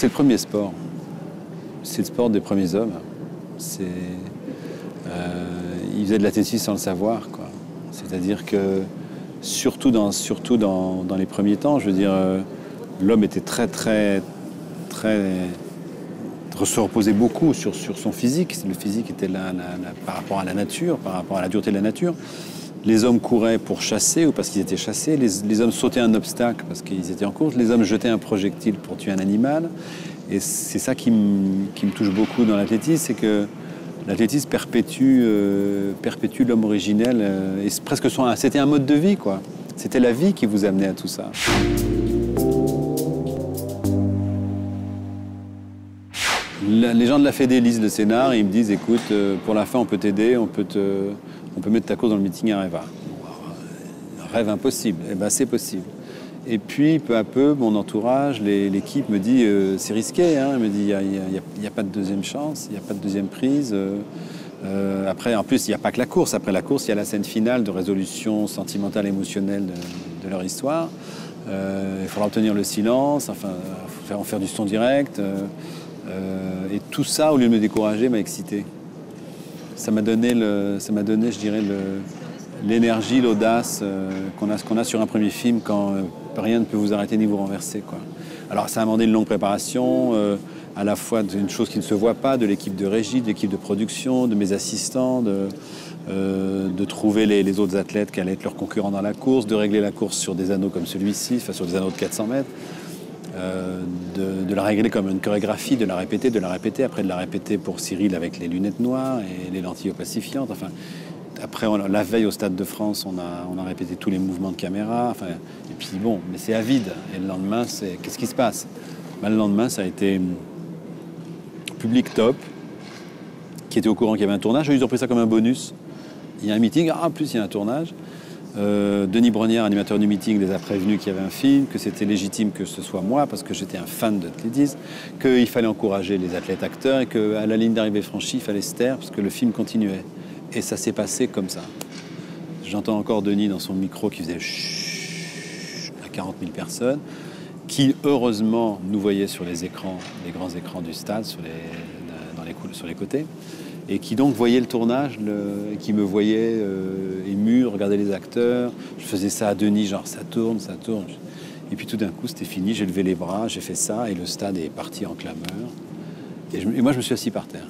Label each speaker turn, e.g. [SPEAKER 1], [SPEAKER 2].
[SPEAKER 1] c'est le premier sport. C'est le sport des premiers hommes. Ils faisaient de l'athlétisme sans le savoir, quoi. C'est-à-dire que, surtout dans les premiers temps, je veux dire, l'homme était se reposait beaucoup sur son physique. Le physique était là par rapport à la nature, par rapport à la dureté de la nature. Les hommes couraient pour chasser ou parce qu'ils étaient chassés. Les hommes sautaient un obstacle parce qu'ils étaient en course. Les hommes jetaient un projectile pour tuer un animal. Et c'est ça qui me touche beaucoup dans l'athlétisme, c'est que l'athlétisme perpétue l'homme originel. Et c'était un mode de vie, quoi. C'était la vie qui vous amenait à tout ça. Les gens de la Fédé lisent le scénar et ils me disent, écoute, pour la fin, on peut t'aider, on peut mettre ta course dans le meeting à Reva. Rêve impossible. Eh ben, c'est possible. Et puis, peu à peu, mon entourage, l'équipe me dit, c'est risqué, hein. Elle me dit, il n'y a pas de deuxième chance, il n'y a pas de deuxième prise. Après, en plus, il n'y a pas que la course. Après la course, il y a la scène finale de résolution sentimentale, émotionnelle de leur histoire. Il faudra obtenir le silence, enfin, il faut en faire du son direct. Et tout ça, au lieu de me décourager, m'a excité. Ça m'a donné, je dirais, l'énergie, l'audace qu'on a sur un premier film quand rien ne peut vous arrêter ni vous renverser, quoi. Alors ça a demandé une longue préparation, à la fois d'une chose qui ne se voit pas, de l'équipe de régie, de l'équipe de production, de mes assistants, de trouver les autres athlètes qui allaient être leurs concurrents dans la course, de régler la course sur des anneaux comme celui-ci, enfin sur des anneaux de 400 mètres. De la régler comme une chorégraphie, de la répéter, après de la répéter pour Cyril avec les lunettes noires et les lentilles opacifiantes. Enfin, après, la veille au Stade de France, on a répété tous les mouvements de caméra. Enfin, et puis bon, mais c'est à vide. Et le lendemain, qu'est-ce qui se passe? Ben, le lendemain, ça a été public top, qui était au courant qu'il y avait un tournage. Ils ont pris ça comme un bonus. Il y a un meeting, en plus il y a un tournage. Denis Brognard, animateur du meeting, les a prévenus qu'il y avait un film, que c'était légitime que ce soit moi, parce que j'étais un fan d'athlétisme, qu'il fallait encourager les athlètes acteurs et qu'à la ligne d'arrivée franchie, il fallait se taire parce que le film continuait. Et ça s'est passé comme ça. J'entends encore Denis dans son micro qui faisait chut à 40 000 personnes, qui heureusement nous voyaient sur les écrans, les grands écrans du stade, sur les côtés. Et qui donc voyait le tournage, qui me voyait ému, regarder les acteurs. Je faisais ça à Denis, genre ça tourne, ça tourne. Et puis tout d'un coup, c'était fini, j'ai levé les bras, j'ai fait ça, et le stade est parti en clameur. Et moi, je me suis assis par terre.